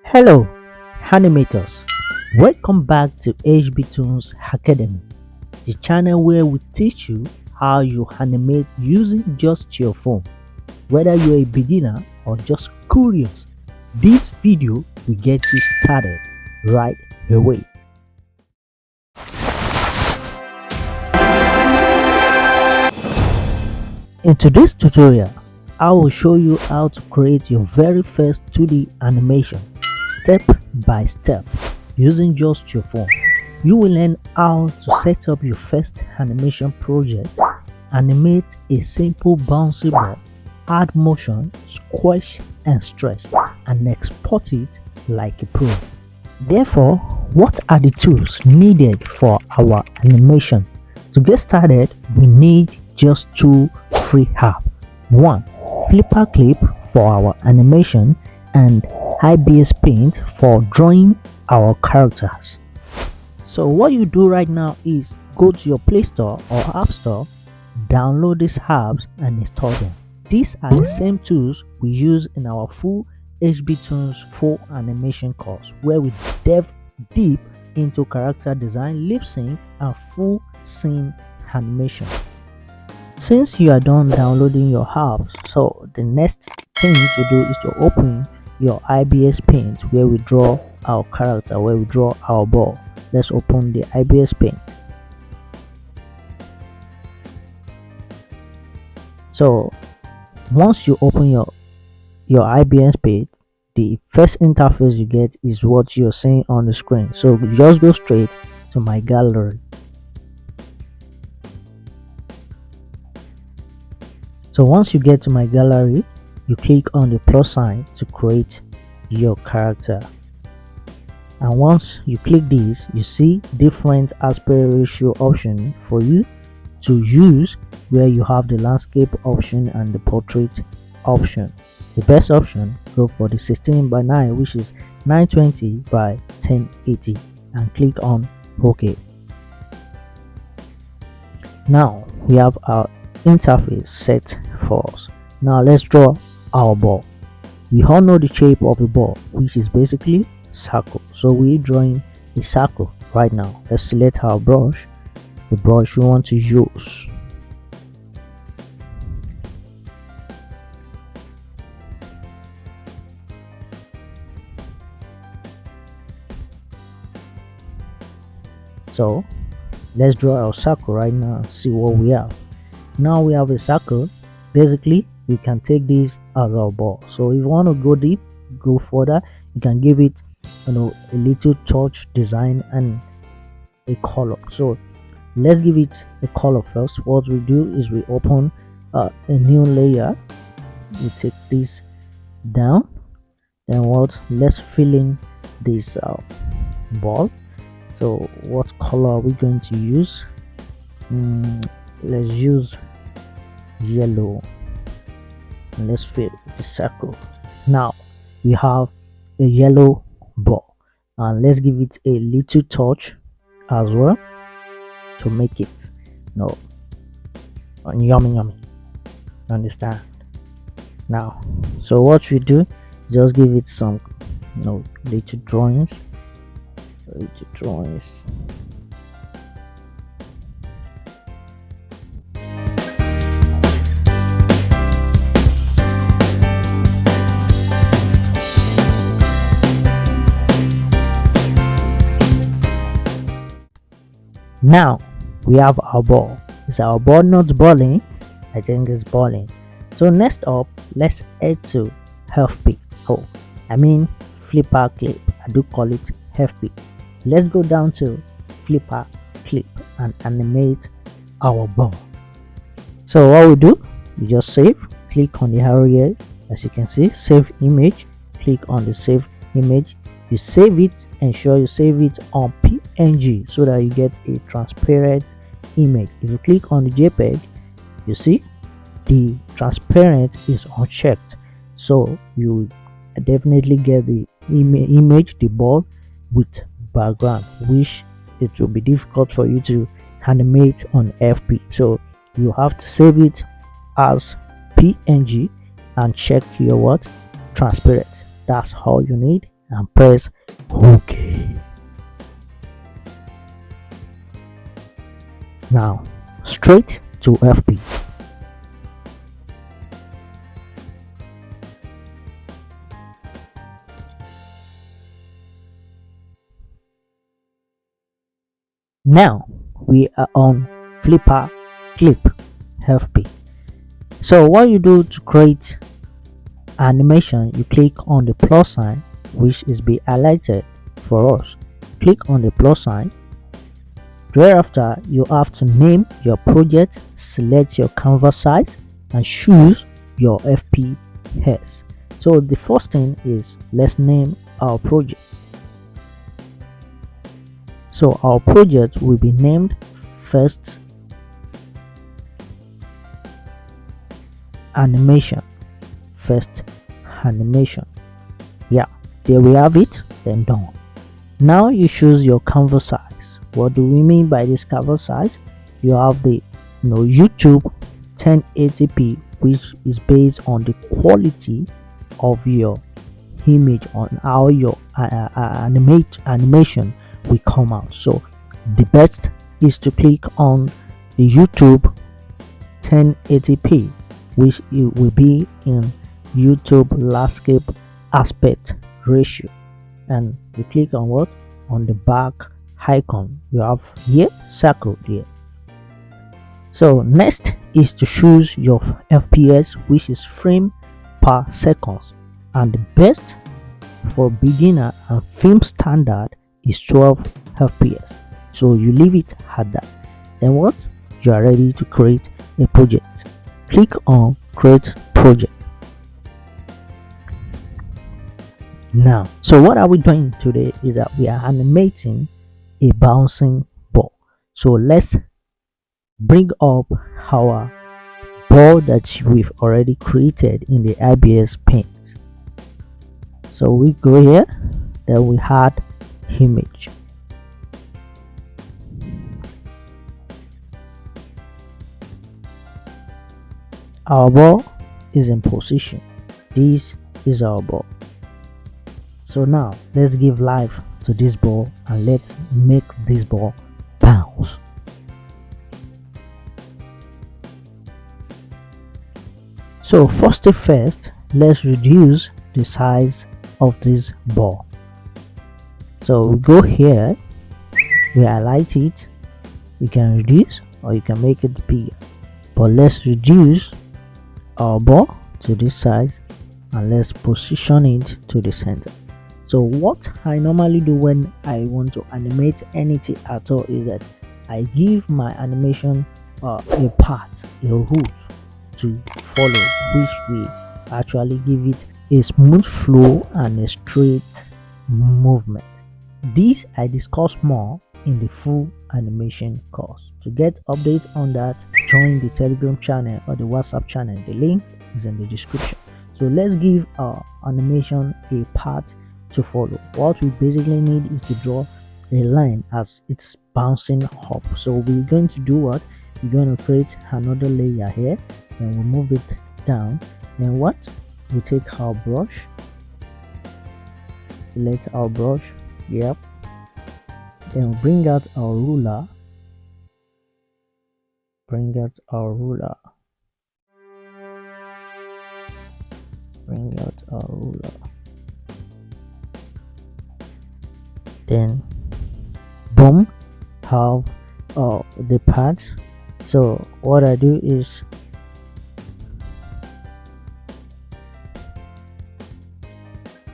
Hello, animators. Welcome back to HBToonzAcademy, the channel where we teach you how you animate using just your phone. Whether you're a beginner or just curious, this video will get you started right away. In today's tutorial, I will show you how to create your very first 2D animation step by step using just your phone. You will learn how to set up your first animation project, animate a simple bouncy ball, add motion, squash and stretch, and export it like a pro. Therefore, what are the tools needed for our animation? To get started, we need just two free apps. One, Flipaclip for our animation and HBToonz for drawing our characters. So what you do right now is go to your Play Store or App Store, download these apps and install them. These are the same tools we use in our full HBToonz full animation course, where we delve deep into character design, lip sync and full scene animation. Since you are done downloading your apps, so the next thing to do is to open your HBToonz where we draw our character, where we draw our ball. Let's open the HBToonz. So once you open your HBToonz, the first interface you get is what you're seeing on the screen. So just go straight to my gallery. So once you get to my gallery, you click on the plus sign to create your character. And once you click this, you see different aspect ratio option for you to use, where you have the landscape option and the portrait option. The best option, go for the 16:9, which is 920 by 1080, and click on OK. Now we have our interface set for us. Now let's draw our ball. We all know the shape of a ball, which is basically circle. So we're drawing a circle right now. Let's select our brush, the brush we want to use. So let's draw our circle right now and see what we have. Now we have a circle. Basically, we can take this as our ball. So if you want to go deep, go further, you can give it a little touch design and a color. So let's give it a color first. What we do is we open a new layer. We take this down, then let's fill in this ball. So what color are we going to use? Let's use yellow, and let's fill the circle. Now we have a yellow ball, and let's give it a little touch as well to make it yummy. Understand? Now, so what we do, just give it some little drawings. Now we have our ball. Is our ball not balling? I think it's balling. So next up, let's head to Flipaclip. I do call it FP. Let's go down to Flipaclip and animate our ball. So what we do, you just save, click on the arrow here, as you can see, save image, click on the save image. You save it, ensure you save it on PNG so that you get a transparent image. If you click on the JPEG, you see the transparent is unchecked, so you definitely get the image, the ball with background, which it will be difficult for you to animate on FP. So you have to save it as PNG and check your transparent. That's all you need. and press OK. Now straight to FP. Now we are on Flipaclip FP. So what you do to create animation, you click on the plus sign which is be highlighted for us. Click on the plus sign. Thereafter, you have to name your project, select your canvas size and choose your FPS. So the first thing is, let's name our project. So our project will be named first animation. First animation. Yeah, there we have it. Then done. Now you choose your canvas size. What do we mean by this canvas size? You have the YouTube 1080p, which is based on the quality of your image, on how your animation will come out. So the best is to click on the YouTube 1080p, which it will be in YouTube landscape aspect ratio, and you click on what? On the back icon you have here circled here. So next is to choose your FPS, which is frame per second, and the best for beginner and film standard is 12 FPS. So you leave it at that. Then what? You are ready to create a project. Click on create project. Now, so what are we doing today is that we are animating a bouncing ball. So let's bring up our ball that we've already created in the IBS paint. So we go here, then we add image. Our ball is in position. This is our ball. So now let's give life to this ball and let's make this ball bounce. So first thing first, let's reduce the size of this ball. So we go here, we highlight it. You can reduce or you can make it bigger, but let's reduce our ball to this size and let's position it to the center. So what I normally do when I want to animate anything at all is that I give my animation a path, a route to follow, which will actually give it a smooth flow and a straight movement. This I discuss more in the full animation course. To get updates on that, join the Telegram channel or the WhatsApp channel. The link is in the description. So let's give our animation a path to follow. What we basically need is to draw a line as it's bouncing up. So we're going to do what? We're going to create another layer here, and we'll move it down. Then what? We take our brush, select our brush, yep. Then we'll bring out our ruler, bring out our ruler, bring out our ruler. Then boom, have the parts. So what I do is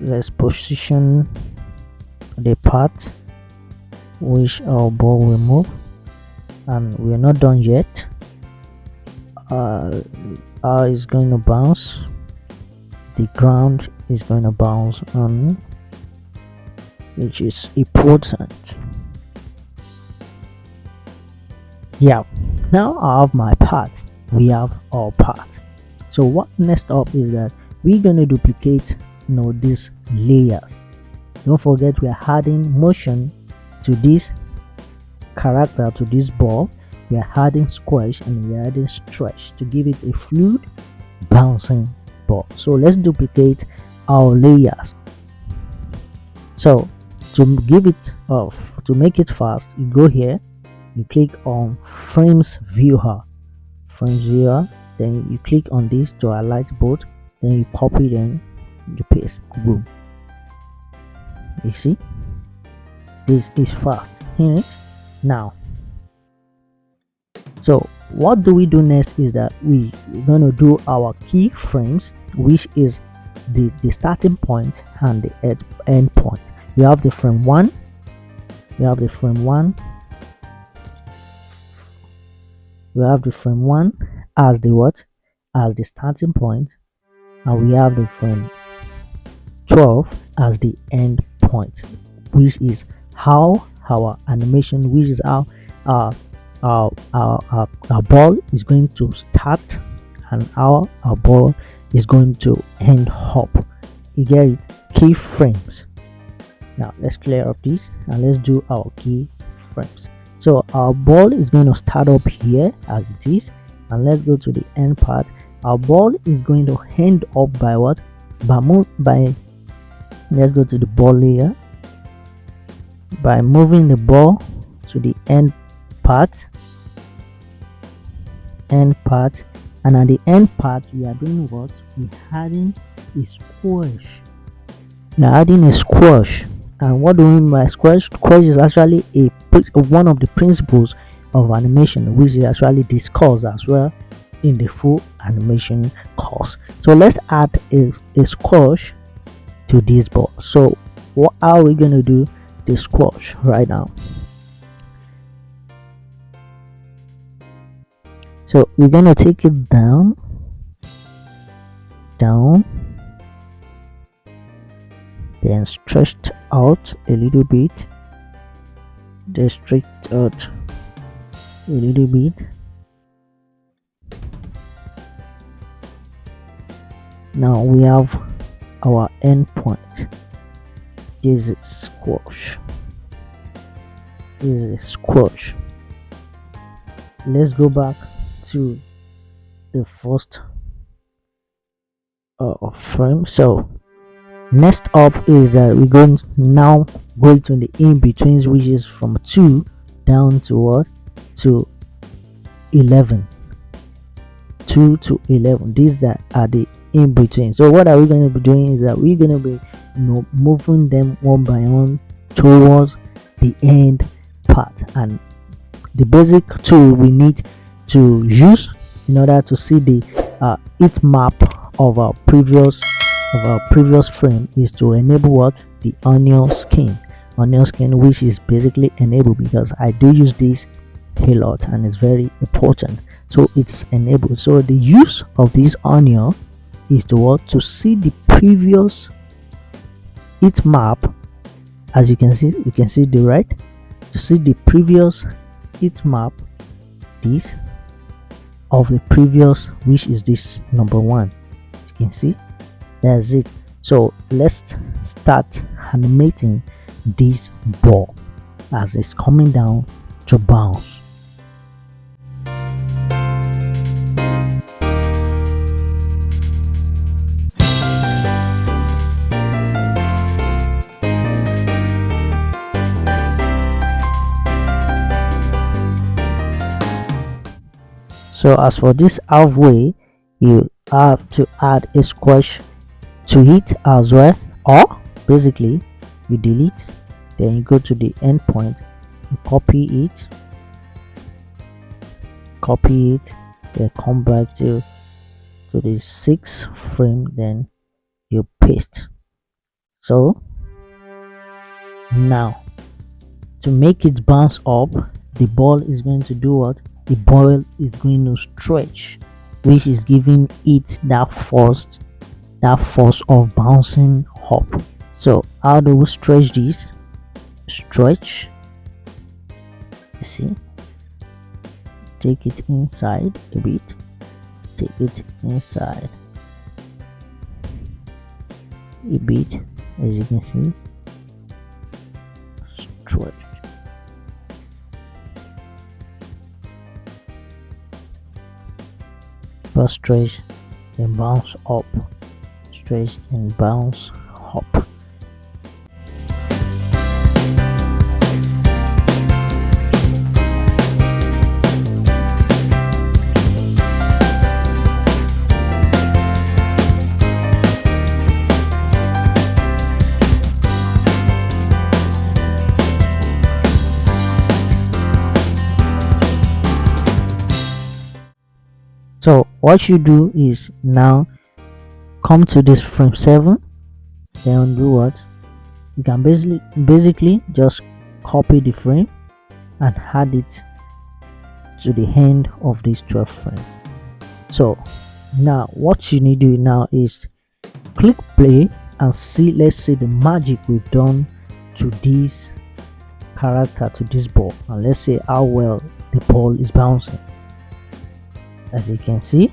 let's position the part which our ball will move, and we're not done yet. Is going to bounce, the ground is going to bounce on, which is important. Yeah, now I have my part, we have our part. So what next up is that we're going to duplicate these layers. Don't forget we are adding motion to this character, to this ball. We are adding squash and we are adding stretch to give it a fluid bouncing ball. So let's duplicate our layers. So to give it off, to make it fast, you go here, you click on frames viewer, then you click on this to highlight both, then you copy, then you paste, boom. You see, this is fast. Now, so what do we do next is that we're going to do our keyframes, which is the starting point and the end point. We have the frame 1, we have the frame 1, we have the frame 1 as the what, as the starting point, and we have the frame 12 as the end point, which is how our animation, which is how our ball is going to start and how our ball is going to end up. You get it? Keyframes. Now let's clear up this and let's do our keyframes. So our ball is going to start up here as it is, and let's go to the end part. Our ball is going to end up by what? Let's go to the ball layer, by moving the ball to the end part, and at the end part we are doing what? We're adding a squash. We're adding a squash. And what do we mean by squash? Squash is actually one of the principles of animation, which is actually discussed as well in the full animation course. So let's add a squash to this ball. So how are we going to do the squash right now? So we're going to take it down, then stretched out a little bit, then stretched out a little bit, now we have our end point. This is squash. Let's go back to the first frame. So next up is that we're going to now go to the in-betweens, which is from 2 down to what? To 11. 2 to 11. These that are the in-between. So what are we going to be doing is that we're going to be moving them one by one towards the end part, and the basic tool we need to use in order to see the heat map of our previous frame is to enable what? The onion skin, which is basically enabled because I do use this a lot and it's very important. So it's enabled. So the use of this onion is to what? To see the previous heat map. As you can see the right, to see the previous heat map, this of the previous, which is this number 1. You can see, that's it. So let's start animating this ball as it's coming down to bounce. So as for this halfway, you have to add a squash to it as well, or basically you delete, then you go to the end point, you copy it, then come back to the 6th frame, then you paste. So now to make it bounce up, the ball is going to do what? The ball is going to stretch, which is giving it that force of bouncing up. So how do we stretch this? Stretch, you see, take it inside a bit, take it inside a bit, as you can see, stretch. First stretch, then bounce up, stretch and bounce up. What you do is now come to this frame 7, then do what? You can basically just copy the frame and add it to the end of this 12th frame. So now what you need to do now is click play and see, let's see the magic we've done to this character, to this ball, and let's see how well the ball is bouncing. As you can see,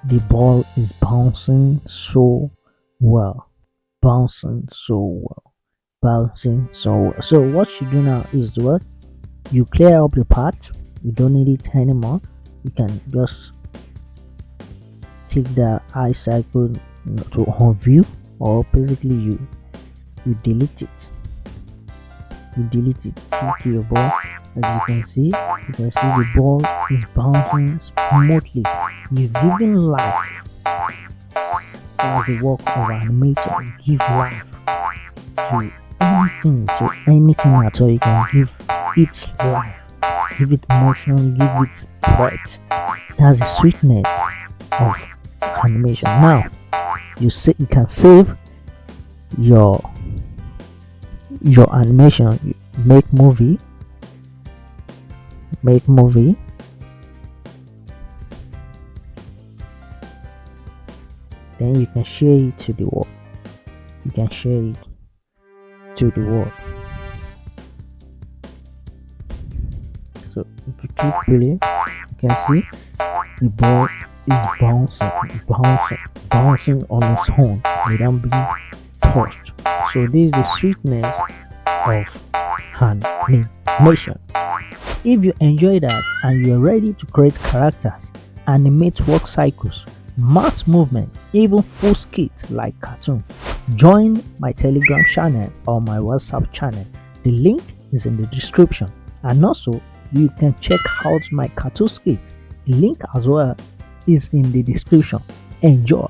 the ball is bouncing so well, bouncing so well, bouncing so well. So what you do now is what? You clear up the part, you don't need it anymore. You can just click the eye cycle to on view, or basically you delete it. You delete it. Click your ball. As you can see the ball is bouncing smoothly. You've given life. That's the work of animator. Give life to anything at all. You can give it life, give it motion, give it breath. That's the sweetness of animation. Now you can save your animation. You make movie, then you can share it to the world. So if you keep play, you can see the ball is bouncing on its own without being touched. So this is the sweetness of animation. If you enjoy that and you're ready to create characters, animate work cycles, math movement, even full skit like cartoon, join my Telegram channel or my WhatsApp channel. The link is in the description, and also you can check out my cartoon skit. The link as well is in the description. Enjoy.